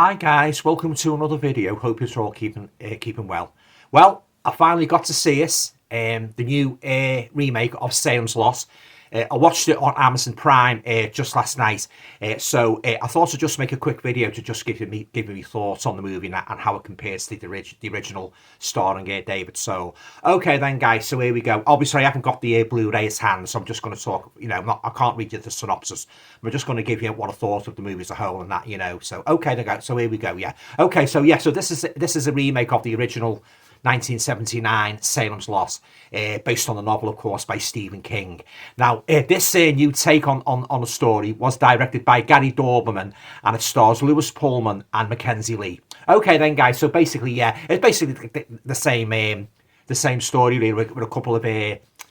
Hi guys, welcome to another video. Hope you're all keeping well. Well, I finally got to see it, the new remake of Salem's Lot. I watched it on Amazon Prime just last night, so I thought I'd just make a quick video to just give me thoughts on the movie and how it compares to the original starring David Soul. Okay then guys, so here we go. Obviously I haven't got the Blu-ray at hand, so I'm just going to talk, I can't read you the synopsis. I'm just going to give you what I thought of the movie as a whole and that, so okay then guys, so here we go, yeah. Okay, so yeah, so this is a remake of the original 1979 Salem's Lot, based on the novel, of course, by Stephen King. Now, this new take on the story was directed by Gary Doberman, and it stars Lewis Pullman and Mackenzie Lee. Okay, then, guys. So basically, yeah, it's basically the same story really, with a couple of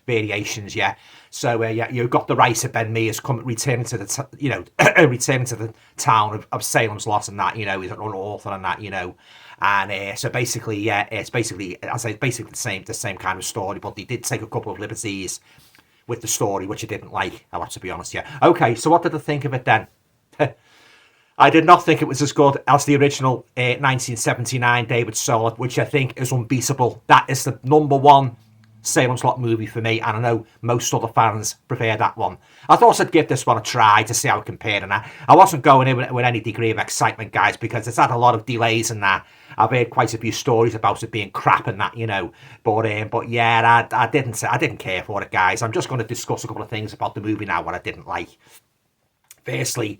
variations. Yeah. So yeah, you've got the writer Ben Mears returning to the returning to the town of Salem's Lot, and that he's an author and that And so basically, yeah, it's basically, I say, basically the same kind of story, but they did take a couple of liberties with the story, which I didn't like. I have to be honest. Yeah. Okay. So what did I think of it then? I did not think it was as good as the original 1979 David Soul, which I think is unbeatable. That is the #1 Salem's Lot movie for me, and I know most other fans prefer that one. I thought I'd give this one a try to see how it compared, and I wasn't going in with any degree of excitement, guys, because it's had a lot of delays and that. I've heard quite a few stories about it being crap and that, but yeah, I didn't care for it, guys. I'm just going to discuss a couple of things about the movie now, what I didn't like. Firstly,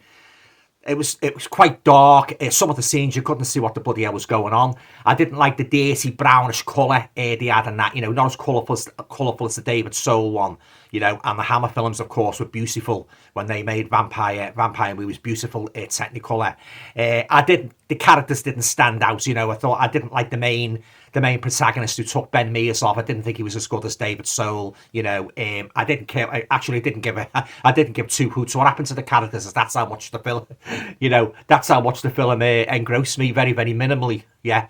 it was quite dark. Some of the scenes you couldn't see what the bloody hell was going on. I didn't like the dirty brownish colour they had in that. Not as colourful as the David Soul one. And the Hammer films, of course, were beautiful when they made vampire movies. Beautiful Technicolor. The characters didn't stand out. I thought I didn't like the main protagonist who took Ben Mears off. I didn't think he was as good as David Soul. I didn't care. I didn't give two hoots what happened to the characters. That's how much the film, that's how much the film engrossed me very, very minimally. Yeah.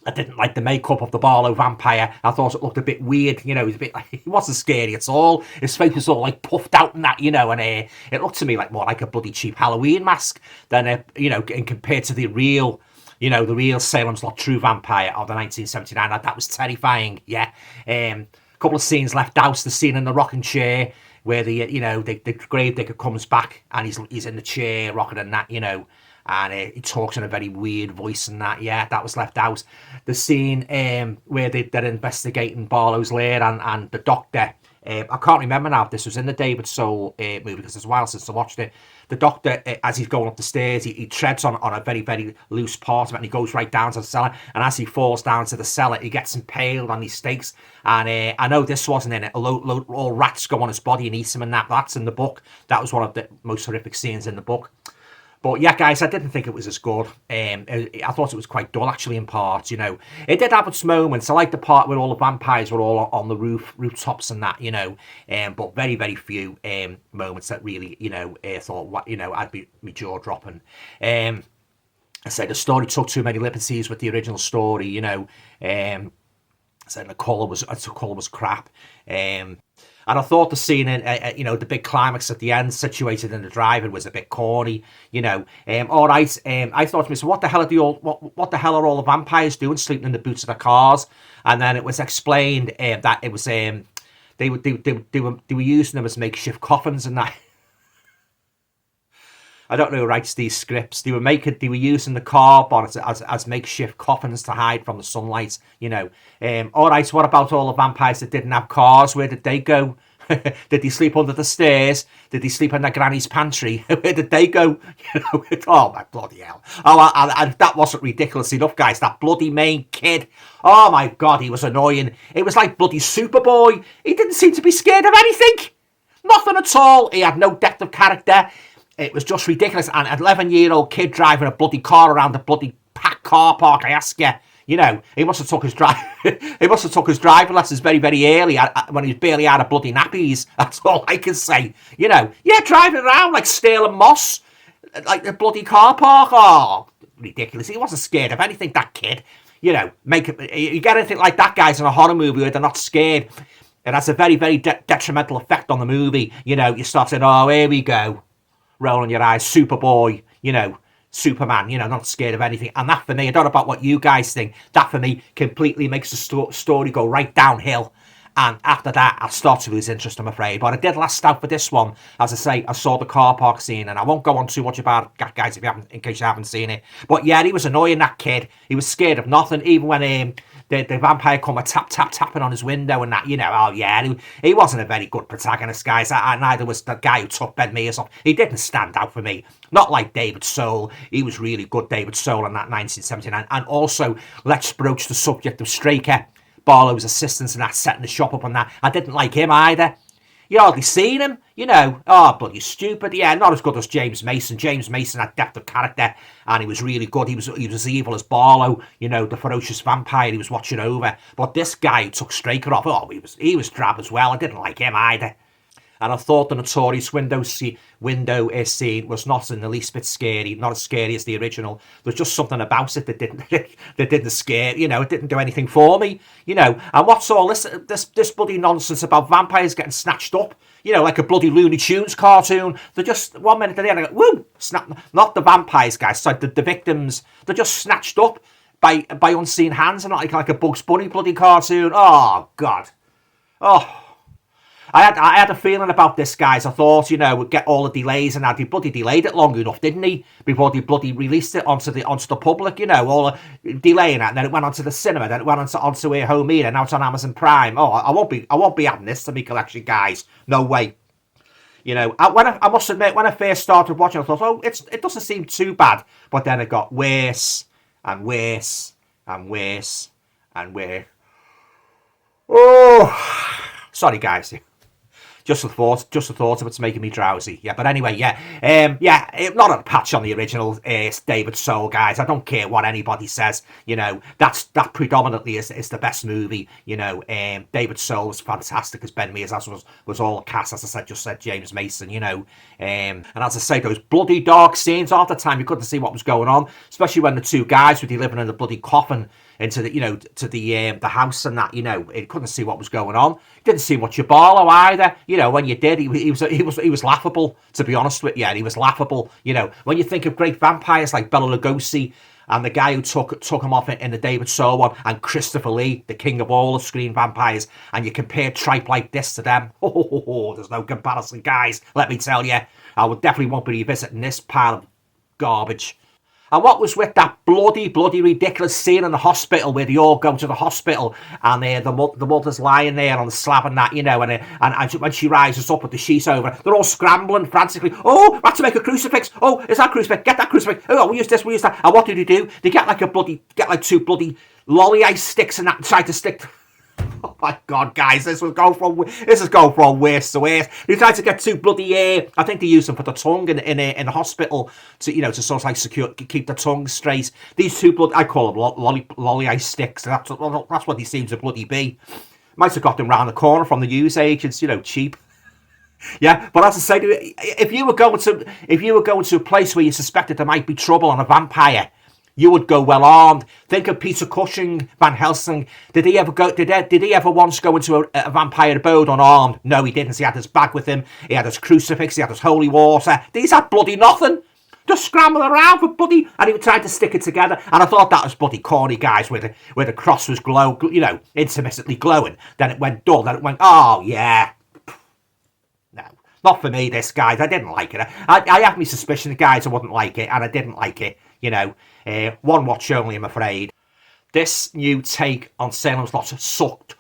I didn't like the makeup of the Barlow vampire. I thought it looked a bit weird. He was a bit like, he wasn't scary at all. His face was all like puffed out and that, and it looked to me like more like a bloody cheap Halloween mask than and compared to the real. The real Salem's Lot true vampire of the 1979. That was terrifying, yeah. A couple of scenes left out. The scene in the rocking chair where the gravedigger comes back and he's in the chair rocking and that, and he talks in a very weird voice and that, yeah, that was left out. The scene where they're investigating Barlow's lair and the doctor. I can't remember now if this was in the David Soul movie because it's a while since I watched it. The doctor, as he's going up the stairs, he treads on a very, very loose part of it, and he goes right down to the cellar. And as he falls down to the cellar, he gets impaled on these stakes. And I know this wasn't in it. All rats go on his body and eat him, and that's in the book. That was one of the most horrific scenes in the book. But yeah, guys, I didn't think it was as good. I thought it was quite dull, actually, in parts, It did have its moments. I liked the part where all the vampires were all on the rooftops and that, but very, very few moments that really, thought, I'd be my jaw dropping. I said the story took too many liberties with the original story, I said the colour was crap. And I thought the scene in, the big climax at the end, situated in the drive-in, was a bit corny. All right. I thought to myself, what the hell are all the vampires doing, sleeping in the boots of their cars? And then it was explained that it was they were using them as makeshift coffins and that. I don't know who writes these scripts. They were using the cardboard as makeshift coffins to hide from the sunlight. All right. So what about all the vampires that didn't have cars? Where did they go? Did they sleep under the stairs? Did they sleep in their granny's pantry? Where did they go? Oh my bloody hell! Oh, and that wasn't ridiculous enough, guys. That bloody main kid. Oh my God, he was annoying. It was like bloody Superboy. He didn't seem to be scared of anything. Nothing at all. He had no depth of character. It was just ridiculous. And an 11-year-old kid driving a bloody car around a bloody packed car park, I ask you. He must have took his driving lessons very, very early when he was barely out of bloody nappies. That's all I can say. Yeah, driving around like Stirling Moss, like the bloody car park. Oh, ridiculous. He wasn't scared of anything, that kid. You get anything like that, guys, in a horror movie where they're not scared. It has a very, very detrimental effect on the movie. You start saying, oh, here we go. Rolling your eyes, Superboy, Superman, not scared of anything. And that for me, I don't know about what you guys think, that for me completely makes the story go right downhill. And after that, I start to lose interest, I'm afraid. But I did last out for this one. As I say, I saw the car park scene, and I won't go on too much about it, guys, in case you haven't seen it. But yeah, he was annoying, that kid. He was scared of nothing, even when the vampire come tapping on his window and that, oh yeah, he wasn't a very good protagonist, guys. Neither was the guy who took Ben Mears off. He didn't stand out for me. Not like David Soul. He was really good, David Soul, in that 1979. And also, let's broach the subject of Straker, Barlow's assistants and that, setting the shop up on that. I didn't like him either. You hardly seen him, Oh, bloody stupid. Yeah, not as good as James Mason. James Mason had depth of character, and he was really good. He was as evil as Barlow, the ferocious vampire he was watching over. But this guy who took Straker off, he was drab as well. I didn't like him either. And I thought the notorious window scene was not in the least bit scary, not as scary as the original. There's just something about it that didn't scare, it didn't do anything for me, And what's all this bloody nonsense about vampires getting snatched up, like a bloody Looney Tunes cartoon? They're just, 1 minute to the other, woo, not the vampires, guys, so the victims, they're just snatched up by unseen hands, and not like a Bugs Bunny bloody cartoon. Oh, God. Oh. I had a feeling about this, guys. I thought, we'd get all the delays, and he bloody delayed it long enough, didn't he? Before they bloody released it onto the public, all delaying it, and then it went onto the cinema, then it went onto a home media, and now it's on Amazon Prime. Oh, I won't be adding this to my collection, guys. No way. I must admit, when I first started watching, I thought, it doesn't seem too bad, but then it got worse and worse and worse and worse. Oh, sorry, guys. Just the thought of it's making me drowsy. Yeah, but anyway, not a patch on the original David Soul, guys. I don't care what anybody says. That predominantly is the best movie. David Soul was fantastic as Ben Mears, as was all the cast. As I said, James Mason. And as I say, those bloody dark scenes all the time, you couldn't see what was going on, especially when the two guys were delivering in the bloody coffin into the to the house and that. It couldn't see what was going on. You didn't see much of Barlow either. When you did, he was laughable, to be honest with you. He was laughable. When you think of great vampires like Bela Lugosi and the guy who took him off in the David Soul one, and Christopher Lee, the king of all the screen vampires, and you compare tripe like this to them, there's no comparison, guys. Let me tell you, I would definitely won't be revisiting this pile of garbage. And what was with that bloody ridiculous scene in the hospital where they all go to the hospital and the mother's lying there on the slab and that, and when she rises up with the sheets over, they're all scrambling frantically. Oh, we have to make a crucifix. Oh, is that crucifix? Get that crucifix. Oh, we use this, we use that. And what do? They get like two bloody lolly ice sticks and that, and try to stick. Oh my God, guys, this is going from worse to worse. They tried to get two bloody I think they use them for the tongue in the hospital to sort of like keep the tongue straight. These two I call them lolly ice sticks. That's what they seem to bloody be. Might have got them round the corner from the news agents, cheap. Yeah, but as I say, if you were going to a place where you suspected there might be trouble on a vampire, you would go well armed. Think of Peter Cushing, Van Helsing. Did he ever once go into a vampire abode unarmed? No, he didn't. He had his bag with him. He had his crucifix. He had his holy water. These had bloody nothing. Just scrambling around for bloody, and he tried to stick it together. And I thought that was bloody corny, guys, where the cross was intermittently glowing. Then it went dull. Then it went, oh yeah. No, not for me. This, guys, I didn't like it. I have my suspicion, guys, I wouldn't like it, and I didn't like it. One watch only, I'm afraid. This new take on Salem's Lot sucked,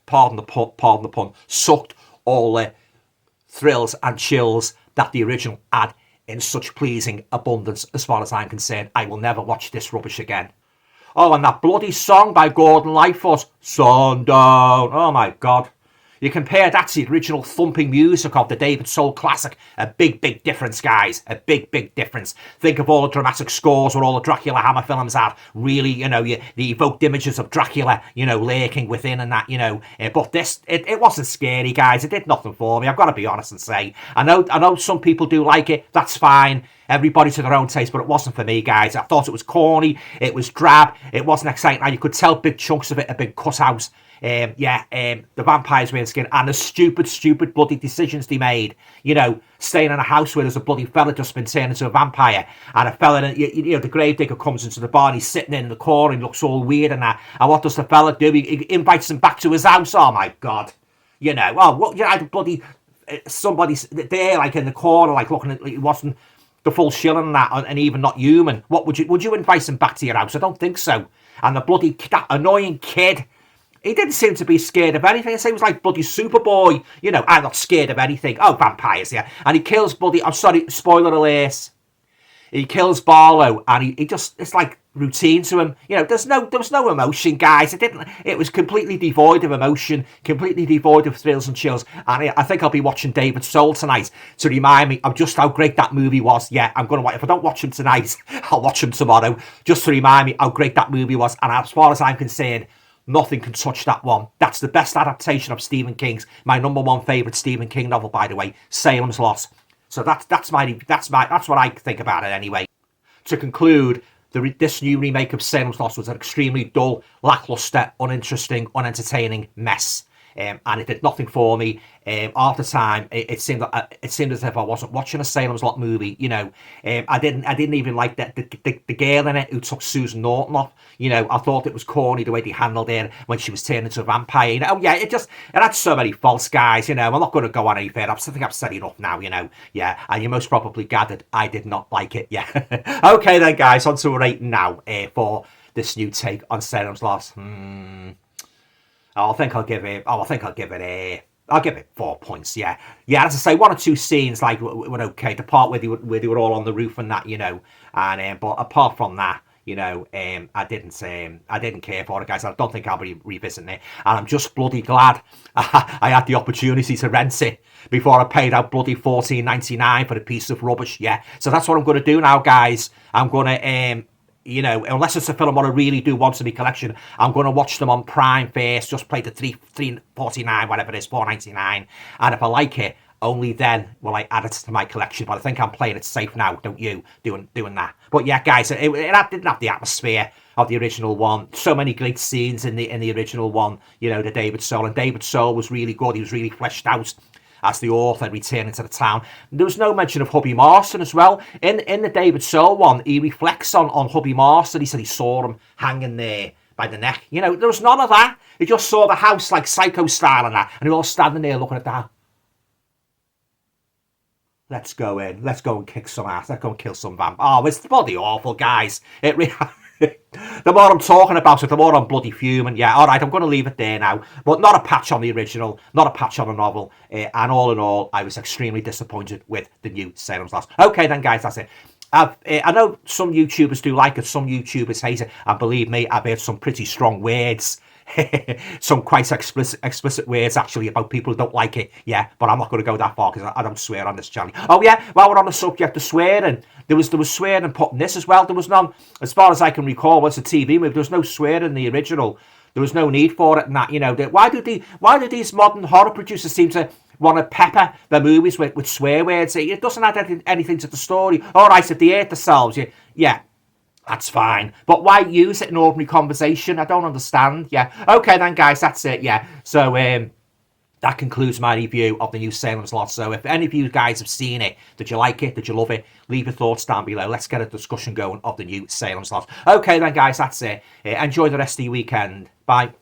pardon the pun, sucked all the thrills and chills that the original had in such pleasing abundance. As far as I'm concerned, I will never watch this rubbish again. Oh, and that bloody song by Gordon Lightfoot, Sundown. Oh my God. You compare that to the original thumping music of the David Soul classic. A big difference, guys. A big difference. Think of all the dramatic scores where all the Dracula Hammer films had. Really, the evoked images of Dracula, lurking within and that, But this, it wasn't scary, guys. It did nothing for me. I've got to be honest and say. I know some people do like it. That's fine. Everybody to their own taste, but it wasn't for me, guys. I thought it was corny. It was drab. It wasn't exciting. And you could tell big chunks of it had been cut out. The vampires wearing skin and the stupid bloody decisions they made. You know, staying in a house where there's a bloody fella just been turned into a vampire, and a fella, you know, the gravedigger comes into the bar and he's sitting in the corner and looks all weird and that. And what does the fella do? He invites him back to his house. Oh my God. You know, oh, what, you know, bloody somebody's there, like in the corner, like looking at, it wasn't the full shilling and that, and even not human. What would you invite him back to your house? I don't think so. And the bloody, that annoying kid, he didn't seem to be scared of anything. I say he was like bloody Superboy. You know, I'm not scared of anything. Oh, vampires, yeah. And he kills bloody, I'm sorry, spoiler alert. He kills Barlow, and he just, it's like routine to him. You know, there was no emotion, guys. It was completely devoid of emotion, completely devoid of thrills and chills. And I think I'll be watching David Soul tonight to remind me of just how great that movie was. Yeah, I'm going to watch, if I don't watch him tonight, I'll watch him tomorrow, just to remind me how great that movie was. And as far as I'm concerned, nothing can touch that one. That's the best adaptation of Stephen King's, my #1 favourite Stephen King novel, by the way, Salem's Lot. So that's what I think about it anyway. To conclude, this new remake of Salem's Lot was an extremely dull, lackluster, uninteresting, unentertaining mess. And it did nothing for me. Half the time, it seemed as if I wasn't watching a Salem's Lot movie. You know, I didn't even like the girl in it who took Susan Norton off. You know, I thought it was corny the way they handled her when she was turned into a vampire. You know, yeah, it had so many faults, guys. You know, I'm not going to go on any further. I think I've said enough now. You know, yeah, and you most probably gathered I did not like it. Yeah. Okay then, guys, on to a rating now for this new take on Salem's Lot. I think I'll give it. I'll give it 4 points. Yeah. As I say, one or two scenes like were okay. The part where they were all on the roof and that, you know. And but apart from that, you know, I didn't care for it, guys. I don't think I'll be revisiting it. And I'm just bloody glad I had the opportunity to rent it before I paid out bloody $14.99 for a piece of rubbish. Yeah. So that's what I'm going to do now, guys. I'm going to you know, unless it's a film what I really do want in my collection, I'm going to watch them on Prime first, just play the $3.49, whatever it is, $4.99, and if I like it, only then will I add it to my collection. But I think I'm playing it safe now, don't you, doing that. But yeah, guys, it didn't have the atmosphere of the original one. So many great scenes in the original one, you know, the David Soul, and David Soul was really good. He was really fleshed out as the author returning to the town. There was no mention of Hubby Marston as well. In the David Soul one, he reflects on Hubby Marston. He said he saw him hanging there by the neck. You know, there was none of that. He just saw the house like Psycho style and that, and they were all standing there looking at that. Let's go in. Let's go and kick some ass. Let's go and kill some vamp. Oh, it's bloody awful, guys. It really... The more I'm talking about it, the more I'm bloody fuming. Yeah, all right, I'm going to leave it there now. But not a patch on the original, not a patch on the novel. And all in all, I was extremely disappointed with the new Salem's Lot. Okay then, guys, that's it. I know some YouTubers do like it, some YouTubers hate it. And believe me, I've heard some pretty strong words. Some quite explicit words actually about people who don't like it. Yeah, but I'm not going to go that far because I don't swear on this channel. Oh yeah, while we're on the subject of swearing, there was swearing put in this as well. There was none, as far as I can recall, was a TV movie. There was no swearing in the original. There was no need for it and that, you know. Why do these modern horror producers seem to want to pepper their movies with swear words? It doesn't add anything to the story. All right, if they hate themselves, yeah. That's fine. But why use it in ordinary conversation? I don't understand. Yeah. Okay then, guys, that's it. Yeah. So that concludes my review of the new Salem's Lot. So if any of you guys have seen it, did you like it? Did you love it? Leave your thoughts down below. Let's get a discussion going of the new Salem's Lot. Okay then, guys, that's it. Enjoy the rest of your weekend. Bye.